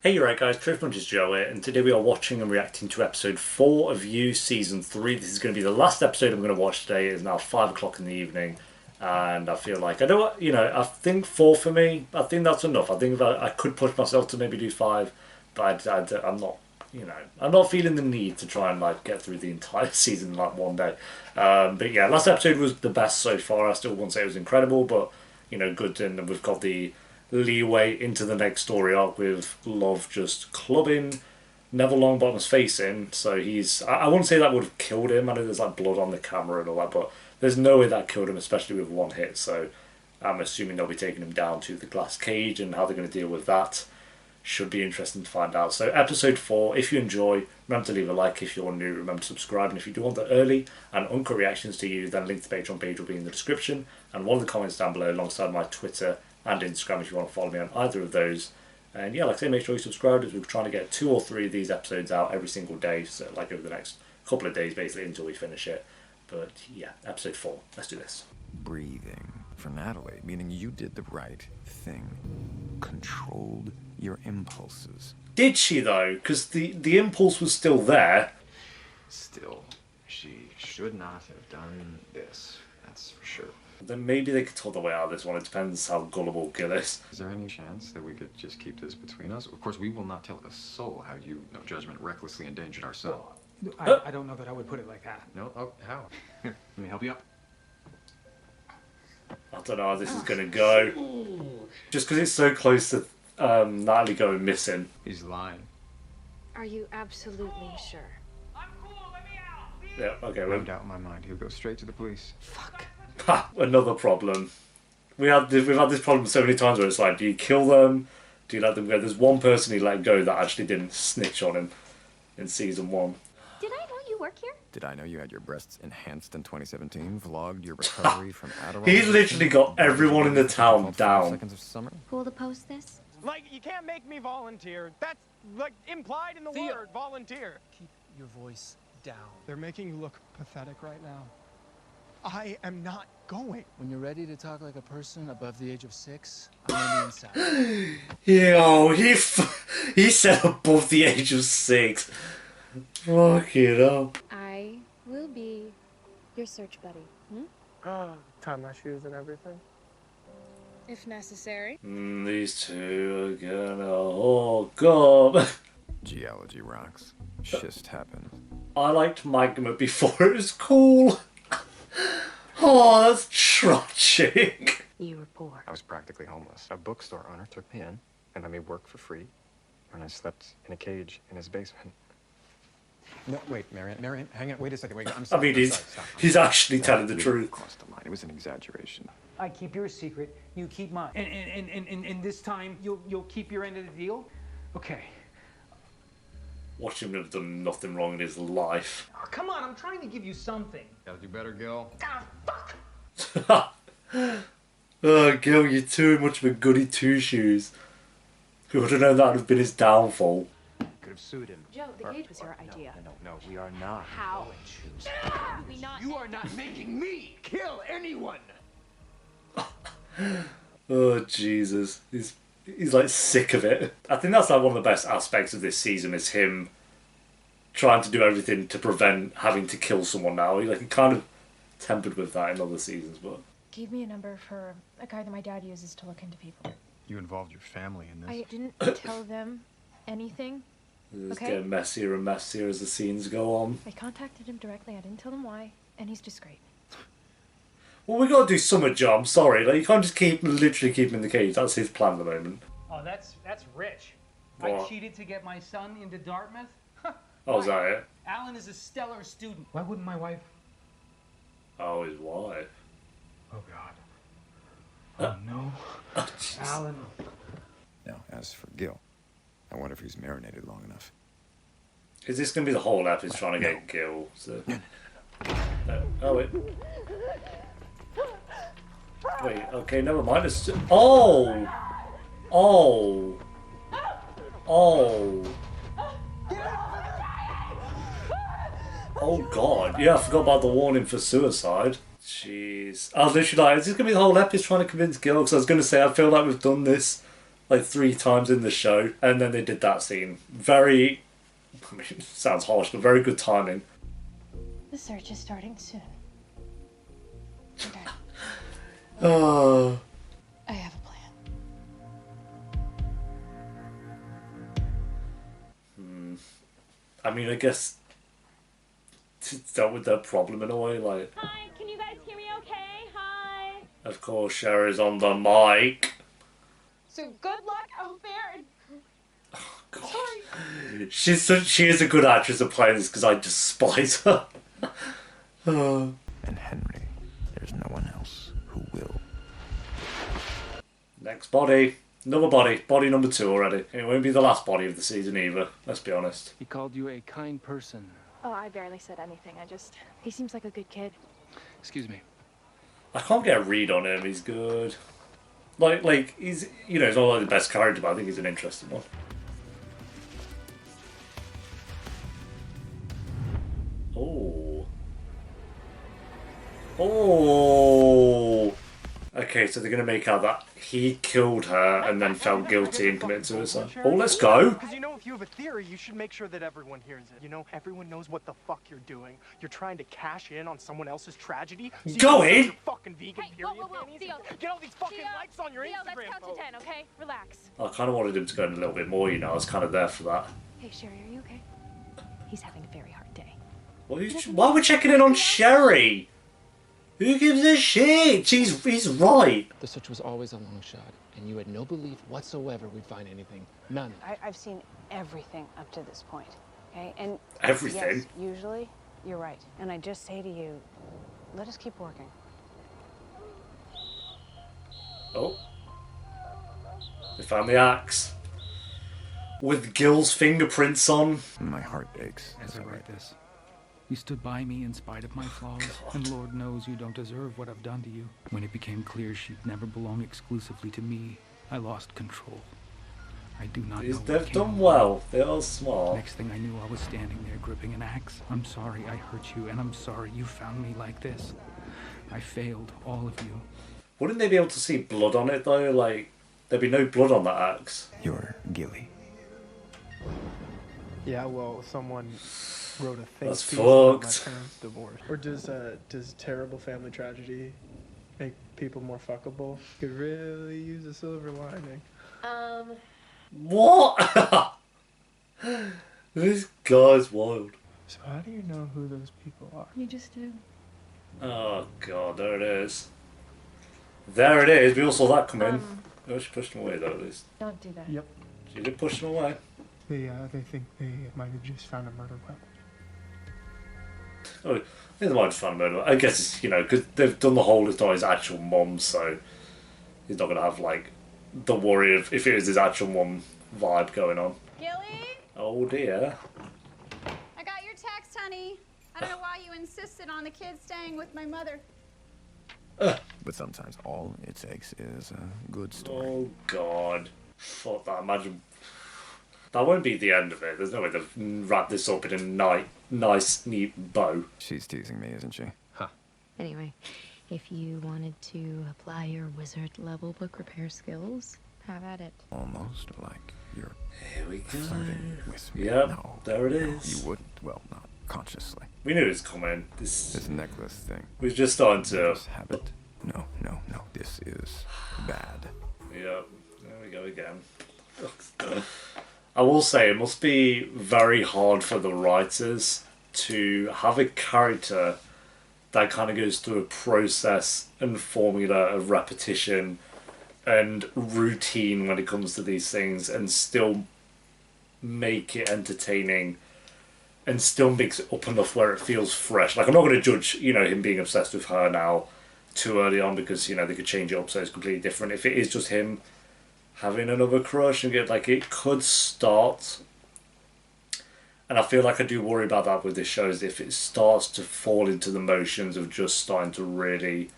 Hey, you right guys, Chris Bunches Joe here, and today we are watching and reacting to episode 4 of You Season 3. This is going to be the last episode I'm going to watch today. It is now 5 o'clock in the evening, and I feel like, I think 4 for me, I think that's enough. I think that I could push myself to maybe do 5, but I'm not, I'm not feeling the need to try and like get through the entire season like one day. But yeah, last episode was the best so far. I still won't say it was incredible, but, good, and we've got the leeway into the next story arc with Love just clubbing Neville Longbottom's face in. So I wouldn't say that would have killed him. I know there's like blood on the camera and all that, but there's no way that killed him, especially with one hit. So I'm assuming they'll be taking him down to the glass cage, and how they're going to deal with that should be interesting to find out. So episode 4, if you enjoy, remember to leave a like. If you're new, remember to subscribe, and if you do want the early and uncut reactions to You, then link to the Patreon page will be in the description, and one of the comments down below alongside my Twitter and Instagram if you want to follow me on either of those. And yeah, like I say, make sure you subscribe, as we're trying to get 2 or 3 of these episodes out every single day, so like over the next couple of days basically until we finish it. But yeah, episode 4, let's do this. Breathing for Natalie, meaning you did the right thing. Controlled your impulses. Did she though? Because the impulse was still there. Still, she should not have done this, that's for sure. Then maybe they could talk their way out of this one. It depends how gullible Gil is. Is there any chance that we could just keep this between us? Of course, we will not tell a soul how you, no judgment, recklessly endangered our son. I don't know that I would put it like that. No? Oh, how? Here, let me help you up. I don't know how this is going to go. Just because it's so close to Natalie going missing. He's lying. Are you absolutely sure? I'm cool, let me out! Yeah, okay. No doubt in my mind, he'll go straight to the police. Fuck. Ha, another problem. We've had this problem so many times where it's like, do you kill them? Do you let them go? There's one person he let go that actually didn't snitch on him in season 1. Did I know you work here? Did I know you had your breasts enhanced in 2017? Vlogged your recovery from Adderall? He's literally got everyone in the town down. Seconds of summer? Who will post this? Like, you can't make me volunteer. That's, like, implied in the word, volunteer. Keep your voice down. They're making you look pathetic right now. I am not going. When you're ready to talk like a person above the age of 6, I'm on the inside. Yo, he said above the age of 6. Fucking hell. I will be your search buddy. Tie my shoes and everything. If necessary. These two are gonna hook up. Geology rocks. Schist happens. I liked Magma before it was cool. Oh, that's tragic. You were poor. I was practically homeless. A bookstore owner took me in and let me work for free. And I slept in a cage in his basement. No, wait, Marion, hang on, wait a second, wait, I'm sorry. He's actually telling the truth. Crossed the line. It was an exaggeration. I keep your secret, you keep mine. And this time, you'll keep your end of the deal? Okay. Watch him have done nothing wrong in his life. Oh, come on, I'm trying to give you something. Gotta do better, Gil. Ah, fuck! Oh, Gil, you're too much of a goody two-shoes. Who would have known that would have been his downfall? Could have sued him. Joe, the cage was your idea. No, we are not. How? We not. You are not making me kill anyone! Oh, Jesus. He's like sick of it. I think that's like one of the best aspects of this season is him trying to do everything to prevent having to kill someone now. He kind of tempered with that in other seasons, but... Gave me a number for a guy that my dad uses to look into people. You involved your family in this. I didn't tell them anything. It's Okay. getting messier and messier as the scenes go on. I contacted him directly. I didn't tell them why, and he's just great. Well, we got to do some job. Sorry, like you can't just literally keep him in the cage. That's his plan at the moment. Oh, that's rich. What? I cheated to get my son into Dartmouth? Oh, is that it? Alan is a stellar student. Why wouldn't my wife? Oh, his wife. Oh, God. Oh, no. Alan. Now, as for Gil, I wonder if he's marinated long enough. Is this going to be the whole app? Is trying to get Gil? So... No. Oh, wait. Wait, okay, never mind. It's... Oh! Oh! Oh! Oh, God. Yeah, I forgot about the warning for suicide. Jeez. I was literally like, is this going to be the whole episode trying to convince Gil? Because I was going to say, I feel like we've done this like 3 times in the show, and then they did that scene. Very, I mean, it sounds harsh, but very good timing. The search is starting soon. Okay. Oh. I have a plan. I mean, I guess it's dealt with their problem in a way. Like, Hi, can you guys hear me okay? Hi. of course, Sherry's on the mic. So good luck out there. And God. She is a good actress at playing this because I despise her. Oh. And Henry, there's no one else who will. Next body. Another body. Body number 2 already. It won't be the last body of the season either, let's be honest. He called you a kind person. Oh, I barely said anything. He seems like a good kid. Excuse me. I can't get a read on him, he's good. Like he's, you know, he's not like the best character, but I think he's an interesting one. Oh. Oh. Okay, so they're going to make out that he killed her and then felt guilty and committed suicide. Oh, let's go. Because you know, if you have a theory, you should make sure that everyone hears it. You know, everyone knows what the fuck you're doing. You're trying to cash in on someone else's tragedy. So you Go can in. your fucking vegan Hey, period whoa, whoa, whoa, panties Theo. and get all these fucking likes on your Theo, let's Instagram count post. to 10, okay? Relax. I kind of wanted him to go in a little bit more, you know. I was kind of there for that. Hey, Sherry, are you okay? He's having a very hard day. Why are we checking in on Sherry? Who gives a shit? He's right. The search was always a long shot, and you had no belief whatsoever we'd find anything. None. I've seen everything up to this point, okay? And Everything? yes, usually, you're right. And I just say to you, let us keep working. Oh. They found the axe. With Gil's fingerprints on. My heart aches As as I I write write this, you stood by me in spite of my flaws, and Lord knows you don't deserve what I've done to you. When it became clear she'd never belong exclusively to me, I lost control. I do not know what They've came done over well. They're all smart. Next thing I knew, I was standing there gripping an axe. I'm sorry I hurt you, and I'm sorry you found me like this. I failed all of you. Wouldn't they be able to see blood on it though? Like, there'd be no blood on that axe. You're Gilly. Yeah, well, someone wrote a fake That's piece about my fucked. parents' divorce. Or does terrible family tragedy make people more fuckable? Could really use a silver lining. What? This guy's wild. So how do you know who those people are? You just do. Oh god, there it is. There it is. We all saw that come in. Oh, she pushed him away though, at least. Don't do that. Yep. She did push him away. They think they might have just found a murder weapon. Oh, they might have found a murder. I guess it's, you know, because they've done the whole it's not his actual mum, so he's not going to have, like, the worry of if it is his actual mum vibe going on. Gilly, Oh dear. I got your text, honey. I don't know why you insisted on the kids staying with my mother. But sometimes all it takes is a good story. Oh god. Fuck that. Imagine. That won't be the end of it. There's no way they've wrapped this up in a nice, neat bow. She's teasing me, isn't she? Anyway, if you wanted to apply your wizard level book repair skills, have at it. Almost like you're Here we go. flirting with me. Yep, No, there it no, is. you wouldn't. Well, not consciously. We knew it was coming. This necklace thing. We're just starting to. This habit. No. This is bad. Yep, there we go again. I will say, it must be very hard for the writers to have a character that kind of goes through a process and formula of repetition and routine when it comes to these things and still make it entertaining and still mix it up enough where it feels fresh. Like, I'm not going to judge, you know, him being obsessed with her now too early on because, you know, they could change it up so it's completely different. If it is just him having another crush and get, like, it could start, and I feel like I do worry about that with this show, is if it starts to fall into the motions of just starting to really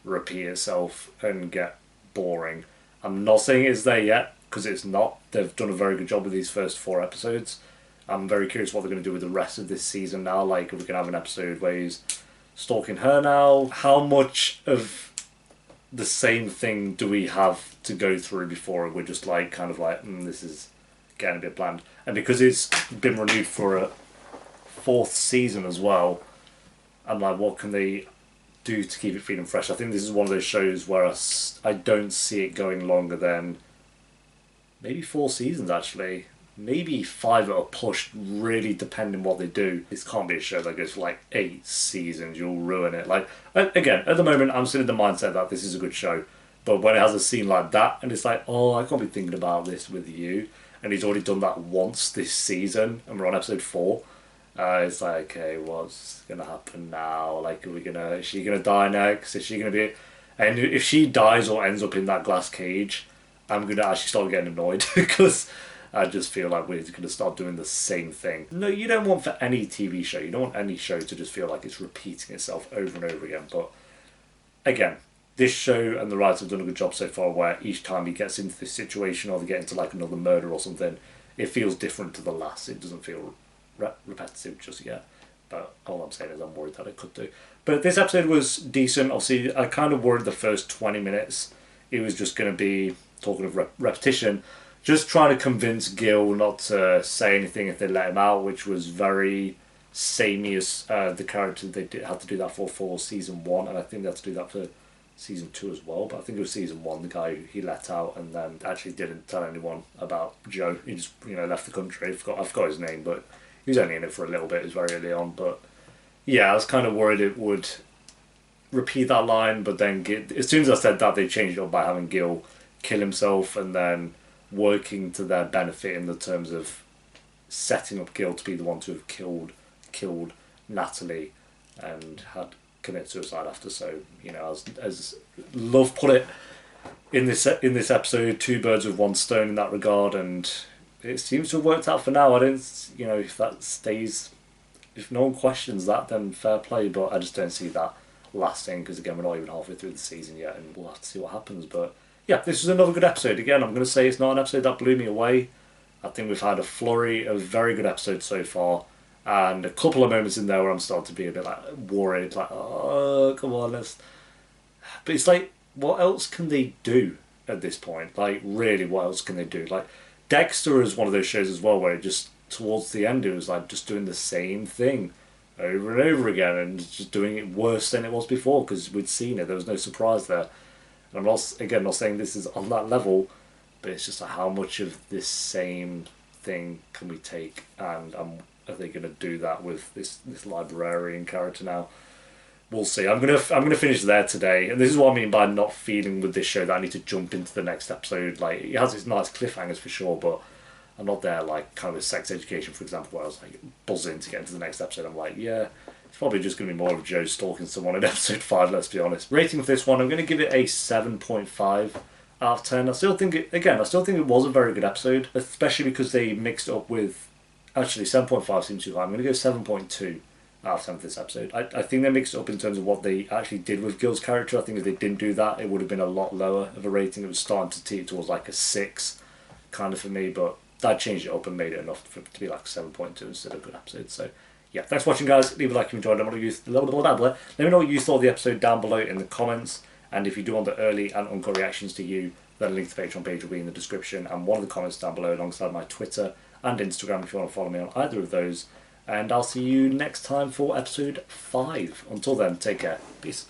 repeat itself and get boring. I'm not saying it's there yet, because it's not. They've done a very good job with these first 4 episodes. I'm very curious what they're going to do with the rest of this season now. Like, if we can have an episode where he's stalking her now, how much of the same thing do we have to go through before we're just like kind of like this is getting a bit bland. And because it's been renewed for a 4th season as well, I'm like, what can they do to keep it feeling fresh? I think this is one of those shows where I don't see it going longer than maybe 4 seasons actually. Maybe 5 at a push, really depending what they do. This can't be a show that goes for like 8 seasons. You'll ruin it. Like, again, at the moment, I'm still in the mindset that this is a good show. But when it has a scene like that, and it's like, oh, I can't be thinking about this with you. And he's already done that once this season, and we're on episode 4. It's like, okay, what's gonna happen now? Like, is she gonna die next? Is she gonna be... And if she dies or ends up in that glass cage, I'm gonna actually start getting annoyed, because I just feel like we're going to start doing the same thing. No, you don't want for any TV show, you don't want any show to just feel like it's repeating itself over and over again. But again, this show and the writers have done a good job so far where each time he gets into this situation or they get into like another murder or something, it feels different to the last. It doesn't feel repetitive just yet. But all I'm saying is I'm worried that it could do. But this episode was decent. Obviously, I kind of worried the first 20 minutes it was just going to be, talking of repetition, just trying to convince Gil not to say anything if they let him out, which was very samey as the character they had to do that for season 1, and I think they had to do that for season 2 as well. But I think it was season 1, the guy who he let out and then actually didn't tell anyone about Joe. He just left the country. I forgot his name, but he was only in it for a little bit. It was very early on, but yeah, I was kind of worried it would repeat that line. But then as soon as I said that, they changed it up by having Gil kill himself and then working to their benefit in the terms of setting up Gil to be the one to have killed Natalie and had committed suicide after. So as Love put it in this episode, 2 birds with 1 stone in that regard, and it seems to have worked out for now. I don't, if that stays, if no one questions that, then fair play. But I just don't see that lasting because again, we're not even halfway through the season yet, and we'll have to see what happens. But yeah, this was another good episode. Again, I'm going to say it's not an episode that blew me away. I think we've had a flurry of very good episodes so far, and a couple of moments in there where I'm starting to be a bit like worried, like, oh, come on, let's... But it's like, what else can they do at this point? Like, really, what else can they do? Like, Dexter is one of those shows as well where it just, towards the end, it was like just doing the same thing over and over again and just doing it worse than it was before because we'd seen it. There was no surprise there. And I'm not saying this is on that level, but it's just like how much of this same thing can we take, and are they going to do that with this librarian character now? We'll see. I'm gonna finish there today, and this is what I mean by not feeling with this show that I need to jump into the next episode. Like, it has its nice cliffhangers for sure, but I'm not there like kind of with Sex Education, for example, where I was like buzzing to get into the next episode. I'm like, yeah, it's probably just going to be more of Joe stalking someone in episode 5, let's be honest. Rating for this one, I'm going to give it a 7.5 out of 10. I still think it was a very good episode, especially because they mixed it up with... Actually, 7.5 seems too high. I'm going to go 7.2 out of 10 for this episode. I think they mixed it up in terms of what they actually did with Gil's character. I think if they didn't do that, it would have been a lot lower of a rating. It was starting to tee towards like a 6 kind of for me, but that changed it up and made it enough for it to be like 7.2 instead of a good episode. So yeah, thanks for watching, guys. Leave a like if you enjoyed it. Let me know what you thought of the episode down below in the comments, and if you do want the early and uncut reactions to you, then a link to the Patreon page will be in the description and one of the comments down below alongside my Twitter and Instagram if you want to follow me on either of those. And I'll see you next time for episode 5. Until then, take care. Peace.